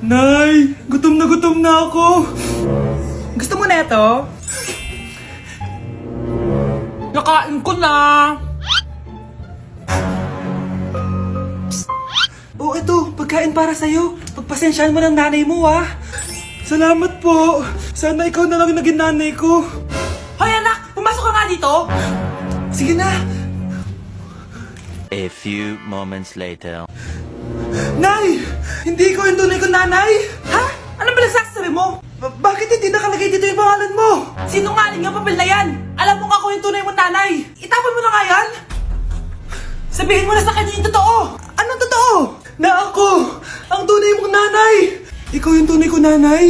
Nay, gutom na ako. Gusto mo na ito? Nakain ko na! Oh, ito, pagkain para sa'yo. Pagpasensyahan mo ng nanay mo, ah. Salamat po. Sana ikaw na lang naging nanay ko. Hoy anak! Pumasok ka nga dito! Sige na. A few moments later. Nay! Hindi ko yung tunay kong nanay! Ha? Anong pinagsasabi mo? Bakit hindi nakalagay dito yung pangalan mo? Sinungaling ang papel na yan! Alam mo nga ako yung tunay mong nanay! Itapon mo na nga yan! Sabihin mo na sa kanya yung totoo! Anong totoo? Na ako! Ang tunay mong nanay! Ikaw yung tunay kong nanay?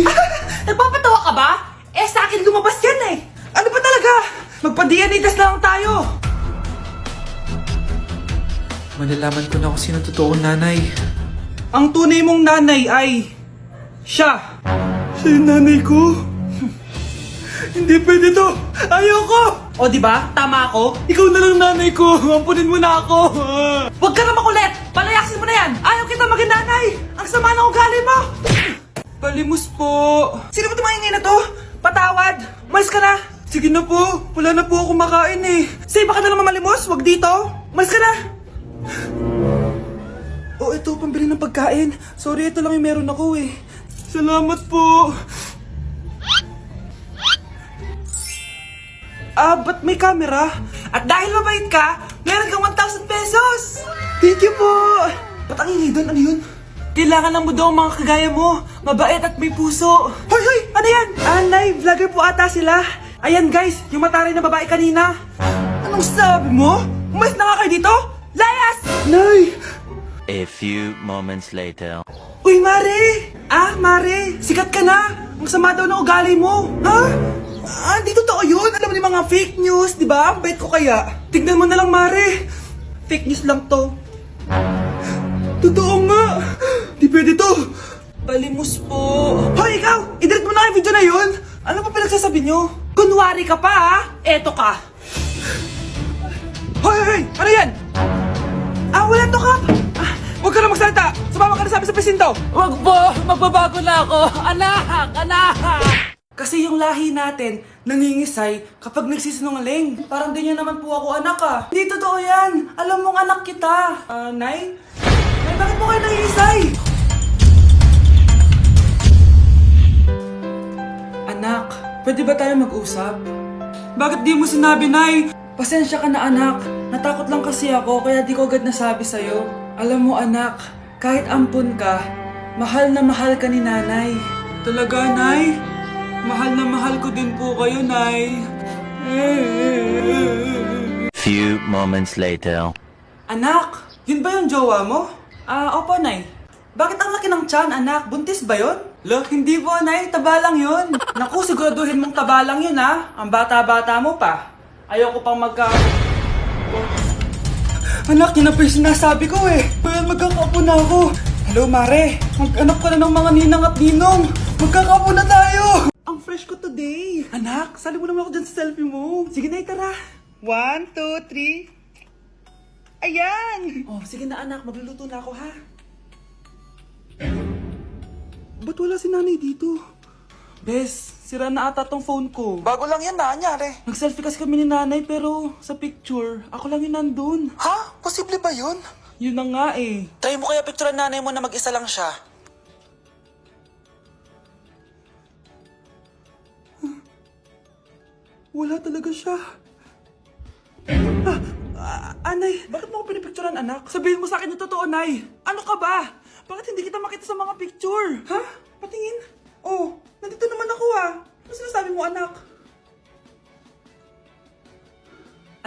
Nagpapatawa ka ba? Eh sa akin lumabas yan eh! Ano ba talaga? Magpa-DNA test na lang tayo! Malalaman ko na kung sino totoong nanay. Ang tunay mong nanay ay... siya! Siya yung nanay ko? Hindi pwede to! Ayoko! O di ba? Tama ako? Ikaw na lang nanay ko! Ampunin mo na ako! Huwag ka na makulit! Palayasin mo na yan! Ayaw kita maging nanay! Ang sama ng ugali mo! Palimus po! Sino ba tumahingay na to? Patawad! Umalis ka na! Sige na po! Wala na po ako makain eh! Say, baka na naman malimos! Huwag dito! Umalis ka na! Oh, ito, pambili ng pagkain. Sorry, ito lang yung meron ako eh. Salamat po! Ba't may camera? At dahil mabait ka, meron kang 1,000 pesos! Thank you po! Ba't ang ingay doon? Ano yun? Kailangan lang mo daw ang mga kagaya mo. Mabait at may puso. Hoy, hoy! Ano yan? Nay, vlogger po ata sila. Ayan guys, yung mataray na babae kanina. Anong sabi mo? Umalis na nga kayo dito? Layas! Nay! A few moments later. Uy, Mare! Mare, sikat ka na! Ang sama daw ng ugali mo! Ha? Di totoo yun! Alam mo yung mga fake news, di ba? Ang bait ko kaya. Tignan mo na lang, Mare. Fake news lang to. Totoo nga! Di pwede to! Palimus po. Hoy, ikaw! I-delete mo na yung video na yun! Ano pa pinagsasabi nyo? Kunwari ka pa ha? Eto ka. Hoy, hoy, hoy! Ano yan? Wala to kap. Huwag ka na magsalita! Sumama ka na sa amin sa presinto! Wag po, magbabago na ako. Anak, anak. Kasi yung lahi natin, nangingisay kapag nagsisinungaling. Parang ganyan naman po ako anak ah. Hindi totoo yan. Alam mong anak kita. Nay? Nay, bakit po kayo nangingisay? Anak, pwede ba tayo mag-usap? Bakit di mo sinabi, Nay? Pasensya ka na anak. Natakot lang kasi ako kaya di ko agad nasabi sa'yo. Alam mo anak, kahit ampun ka, mahal na mahal ka ni nanay. Talaga, Nay? Mahal na mahal ko din po kayo, Nay. Few moments later. Anak, yun ba yung jowa mo? Opo, Nay. Bakit ang laki ng tiyan, anak? Buntis ba yun? Look, hindi po, Nay. Taba lang yun. Naku, siguraduhin mong taba lang yun, ha? Ang bata-bata mo pa. Ayoko pang Anak, yun na pa yung sinasabi ko eh. Bayan, magkakaapo na ako. Hello, Mare. Mag-anak ka na ng mga ninang at ninong. Magkakaapo na tayo. Ang fresh ko today. Anak, sali mo naman ako dyan sa selfie mo. Sige, Nay, tara. 1, 2, 3. Ayan! Oh, sige na, anak. Magluluto na ako, ha? Ba't wala si nanay dito? Bes, sira na ata tong phone ko. Bago lang yan, nangyari. Nag-selfie kasi kami ni nanay pero sa picture, ako lang yung nandun. Ha? Posible ba yun? Yun na nga eh. Tayo mo kaya picture nanay mo na mag-isa lang siya. Wala talaga siya. Anay, bakit mo ako pinipicturean, anak? Sabihin mo sa akin yung totoo, Nay. Ano ka ba? Bakit hindi kita makita sa mga picture? Ha? Patingin? Oh, nandito naman ako ah. Ano sinasabi mo, anak?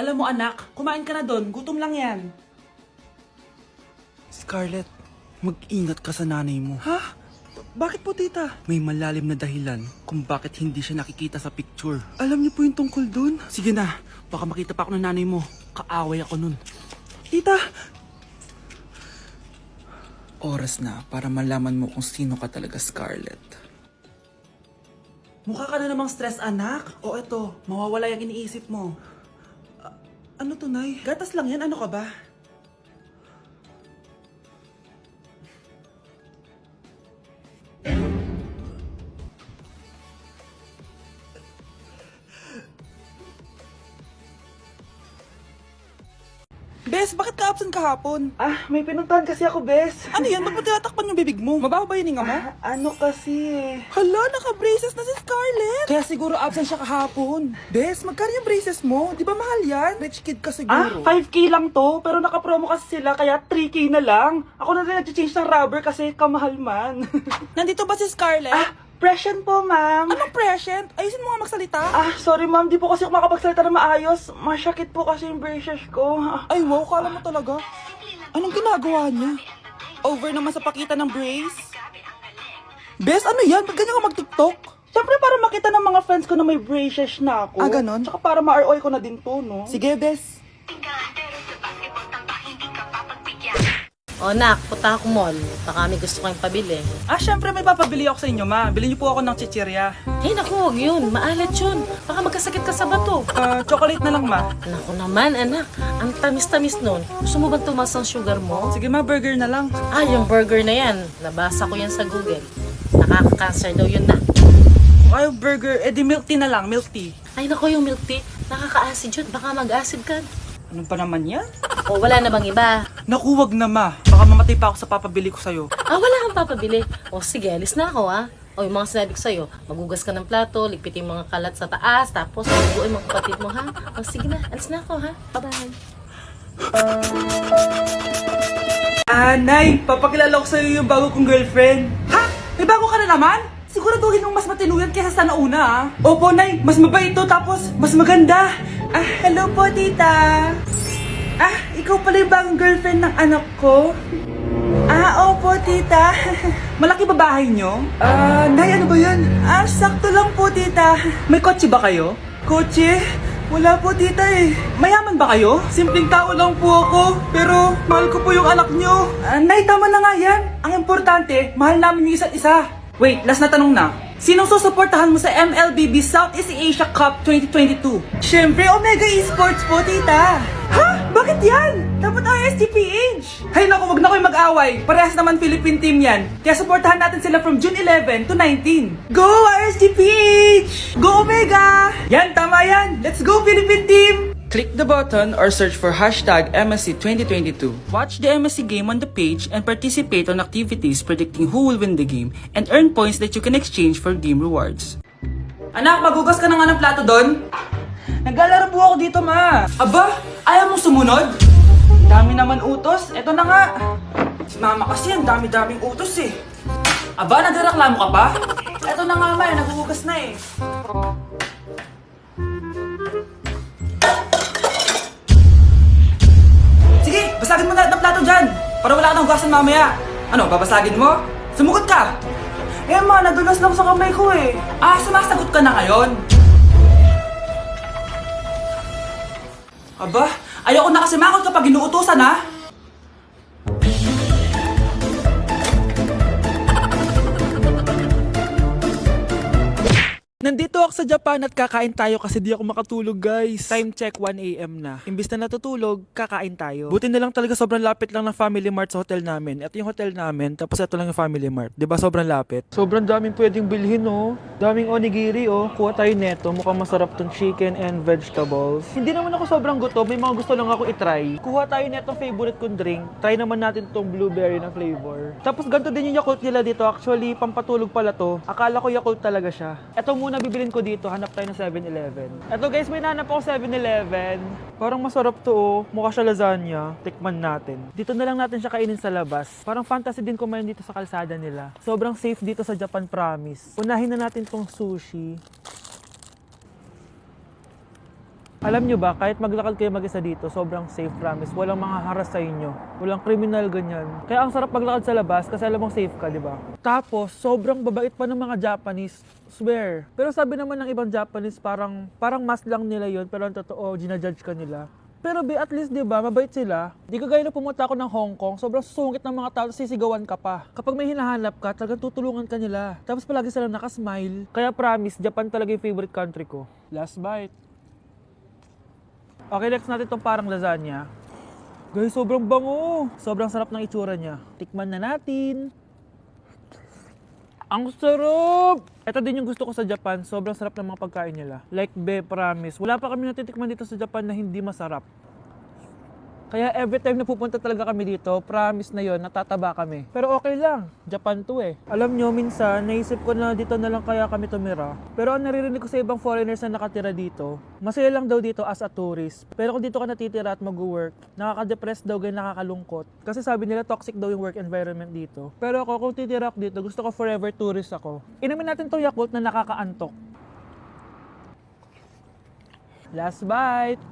Alam mo, anak, kumain ka na doon. Gutom lang yan. Scarlett, mag-ingat ka sa nanay mo. Ha? Bakit po, tita? May malalim na dahilan kung bakit hindi siya nakikita sa picture. Alam niyo po yung tungkol dun? Sige na, baka makita pa ako ng nanay mo. Kaaway ako nun. Tita! Oras na para malaman mo kung sino ka talaga, Scarlett. Mukha ka na namang stress, anak. O eto, mawawala yung iniisip mo. Ano to, Nay? Gatas lang yan, ano ka ba? Bes, bakit ka absent kahapon? May pinuntahan kasi ako, Bes. Ano yan? Ba't mo tinatakpan yung bibig mo? Mabaho ba yung hininga mo? Ano kasi Hala, naka-braces na si Scarlett! Kaya siguro absent siya kahapon. Bes, magkano yung braces mo? Di ba mahal yan? Rich kid ka siguro. 5K lang to, pero naka-promo kasi sila, kaya 3K na lang. Ako na rin nag-change ng rubber kasi kamahal man. Nandito ba si Scarlett? Present po, ma'am. Anong present? Ayusin mo nga magsalita. Sorry ma'am, di po kasi ako makapagsalita na maayos. Masyakit po kasi yung braces ko. Ay wow, kala mo talaga. Anong ginagawa niya? Over naman sa pakita ng brace? Bes, ano yan? Ba't ganyan ka mag-tiktok? Siyempre para makita ng mga friends ko na may braces na ako. Ganon? Tsaka para ma-ROI ko na din to, no? Sige, Bes. O nak, punta ako mall. Baka may gusto kayong pabili. Syempre may papabili ako sa inyo, ma. Bilhin niyo po ako ng chichirya. Ay naku, huwag yun. Maalat yun. Baka magkasakit ka sa bato. Chocolate na lang, ma. Naku naman, anak. Ang tamis-tamis nun. Gusto mo bang tumas ang sugar mo? Sige, ma, burger na lang. Yung burger na yan. Nabasa ko yan sa Google. Nakaka-cancer daw yun na. Kung ayaw burger, di milk tea na lang, milk tea. Ay naku, yung milk tea. Nakaka-acid yun. Baka mag-acid ka. Ano pa naman yan? O wala na bang iba? Naku, wag na, ma. Baka mamatay pa ako sa papabili ko sa'yo. Wala kang papabili. O sige, alis na ako O yung mga sinabi ko sa'yo, magugas ka ng plato, ligpitin yung mga kalat sa taas, tapos maguguin mga kapatid mo, ha? O sige na, alis na ako, ha? Bye-bye. Nay, papakilala ko sa'yo yung bago kong girlfriend. Ha? May bago ka na naman? Siguraduhin mong mas matino yan kaysa sa nauna, ha? Opo, Nay. Mas mabait ito, tapos mas maganda. Hello po, tita. Ikaw pala yung bagong girlfriend ng anak ko? Opo, tita. Malaki ba bahay nyo? Nay, ano ba yan? Sakto lang po, tita. May kotse ba kayo? Kotse? Wala po, tita eh. Mayaman ba kayo? Simpleng tao lang po ako, pero mahal ko po yung anak nyo. Nay, tama na nga yan. Ang importante, mahal namin yung isa't isa. Wait, last na tanong na. Sinong susuportahan mo sa MLBB Southeast Asia Cup 2022? Siyempre, Omega Esports po, tita. Ha? Bakit yan? Dapat RSGPH. Hay naku, wag na kayo mag-away. Parehas naman Philippine team yan. Kaya supportahan natin sila from June 11 to 19. Go RSGPH! Go Omega! Yan, tama yan. Let's go Philippine team! Click the button or search for hashtag MSC 2022. Watch the MSC game on the page and participate on activities predicting who will win the game and earn points that you can exchange for game rewards. Anak, magugas ka na nga ng plato doon? Naglalaro po ako dito, ma. Aba, ayaw mong sumunod? Dami naman utos. Eto na nga. Si mama kasi, ang dami-daming utos eh. Aba, nagreklamo ka pa? Eto na nga, ma. Nagugugas na eh. Sige, basagin mo na lahat ng plato dyan. Para wala ka nang hugasan mamaya. Ano, babasagin mo? Sumugot ka. Ma, nadulas lang sa kamay ko eh. Sumasagot ka na ngayon. Aba, ayoko na kasi makot kapag inuutosan, ha? Nandito ako sa Japan at kakain tayo kasi di ako makatulog, guys. Time check, 1 AM na. Imbis na natutulog, kakain tayo. Buti na lang talaga sobrang lapit lang ng Family Mart sa hotel namin. Ito yung hotel namin, tapos ito lang yung Family Mart. Diba sobrang lapit? Sobrang daming pwedeng bilhin, oh. Daming onigiri, oh. Kuha tayo neto. Mukhang masarap tong chicken and vegetables. Hindi naman ako sobrang gutom. May mga gusto lang ako itry. Kuha tayo netong favorite kong drink. Try naman natin tong blueberry na flavor. Tapos ganito din yung Yakult nila dito. Actually, pampatulog pala to. Akala ko Yakult talaga siya. Ito muna bibilin ko dito, hanap tayo ng 7-Eleven. Eto guys, may nahanap ako 7-Eleven. Parang masarap to, oh. Mukha siya lasagna. Tikman natin. Dito na lang natin siya kainin sa labas. Parang fantasy din kumain dito sa kalsada nila. Sobrang safe dito sa Japan, promise. Unahin na natin tong sushi. Alam nyo ba, kahit maglakad kayo mag-isa dito, sobrang safe, promise. Walang mga haras sa inyo. Walang kriminal, ganyan. Kaya ang sarap maglakad sa labas kasi alam mong safe ka, di ba? Tapos, sobrang babait pa ng mga Japanese. Swear. Pero sabi naman ng ibang Japanese, parang mas lang nila yon, pero ang totoo, ginajudge ka nila. Pero at least, di ba, mabait sila. Di ka gaya na pumunta ako ng Hong Kong, sobrang sungit ng mga tao, sisigawan ka pa. Kapag may hinahanap ka, talagang tutulungan ka nila. Tapos palagi sila nakasmile. Kaya promise, Japan talaga yung favorite country ko. Last bite. Okay, next natin itong parang lasagna. Guys, sobrang bango. Sobrang sarap ng itsura niya. Tikman na natin. Ang sarap! Ito din yung gusto ko sa Japan. Sobrang sarap ng mga pagkain nila. Like, promise. Wala pa kami natitikman dito sa Japan na hindi masarap. Kaya every time na pupunta talaga kami dito, promise na yon, natataba kami. Pero okay lang, Japan to eh. Alam nyo, minsan, naisip ko na dito na lang kaya kami tumira. Pero ang naririnig ko sa ibang foreigners na nakatira dito, masaya lang daw dito as a tourist. Pero kung dito ka natitira at mag-work, nakaka-depress daw, ganyan nakakalungkot. Kasi sabi nila toxic daw yung work environment dito. Pero ako, kung titira ako dito, gusto ko forever tourist ako. Inumin natin to Yakult na nakakaantok. Last bite!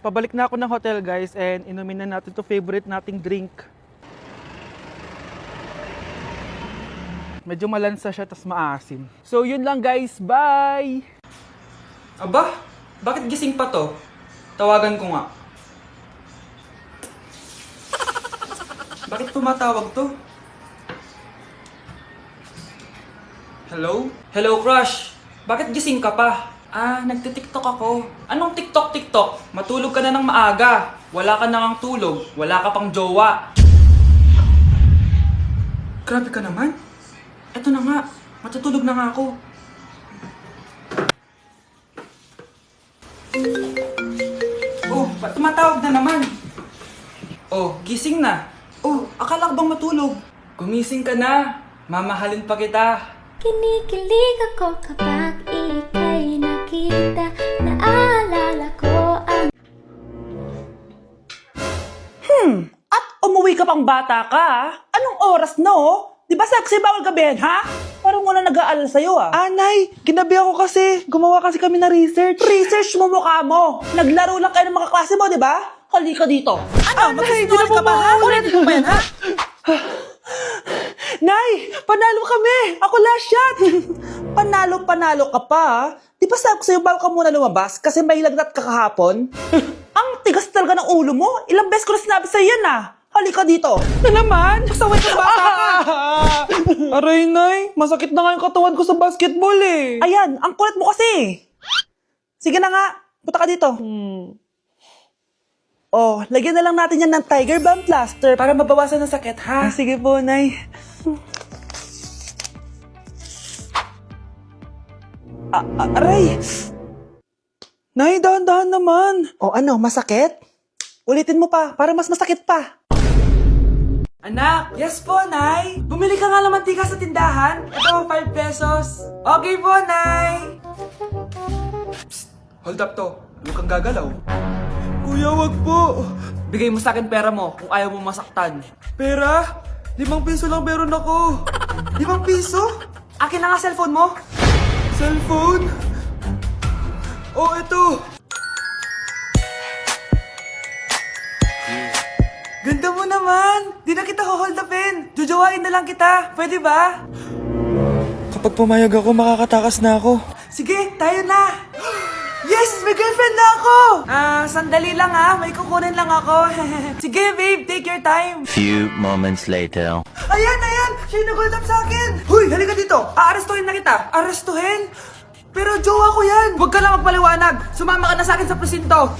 Pabalik na ako ng hotel guys and inumin na natin to favorite nating drink. Medyo malansa siya tas maasim. So yun lang guys, bye! Aba, bakit gising pa to? Tawagan ko nga. Bakit tumatawag to? Hello? Hello, crush. Bakit gising ka pa? Nagtitiktok ako. Anong TikTok? Matulog ka na ng maaga. Wala ka na ngang tulog. Wala ka pang jowa. Grabe ka naman. Eto na nga. Matutulog na nga ako. Oh, ba't tumatawag na naman? Oh, gising na. Oh, akala ko bang matulog? Gumising ka na. Mamahalin pa kita. Kinikilig ako kapag ika'y nakita. Naalala ko ang At umuwi ka pang bata ka, Anong oras na, Di ba sexy bawal gabihin, ha? Parang wala nag-aalala sa'yo, Anay, ginabi ako kasi. Gumawa kasi kami na research. Research mo mukha mo. Naglaro lang kayo ng mga klase mo, di ba? Halika dito. Ano, magsisinungaling ka ba, ha? Ulitin mo ba yan, ha? Nay, panalo kami! Ako last shot! Panalo ka pa, ha? Di ba sabi ko sa'yo bawal ka muna lumabas kasi may lagnat ka kahapon? Ang tigas talaga ng ulo mo. Ilang beses ko na sinabi sa'yo yan, Halika dito. Na naman? Pasaway ka bata ka! Aray, Nay, masakit na nga yung katawan ko sa basketball eh. Ayan, ang kulit mo kasi. Sige na nga, punta ka dito. Oh, lagyan na lang natin yan ng Tiger Balm plaster para mabawasan ng sakit, ha? Sige po, Nay. Aray! Nay, dahan-dahan naman. O ano, masakit? Ulitin mo pa, para mas masakit pa. Anak, yes po, Nay. Bumili ka nga ng mantika sa tindahan. Ito, 5 pesos. Okay po, Nay. Psst, hold up to. Huwag kang gagalaw. Kuya, wag po. Bigay mo sa akin pera mo kung ayaw mo masaktan. Pera? 5 piso lang meron ako. 5 piso? Akin na nga cellphone mo. Cellphone? Oh, ito. Ganda mo naman. Di na kita hold upin. Jujawain na lang kita. Pwede ba? Kapag pumayag ako, makakatakas na ako. Sige, tayo na. Yes! May girlfriend na ako! Sandali lang May kukunin lang ako. Sige, babe. Take your time. Few moments later. Ayan! Siya yung nag-hold up sa akin. Huy, halika dito. Aarestuhin na kita. Arestuhin? Pero jowa ko yan. Huwag ka lang magpaliwanag. Sumama ka na sa akin sa presinto.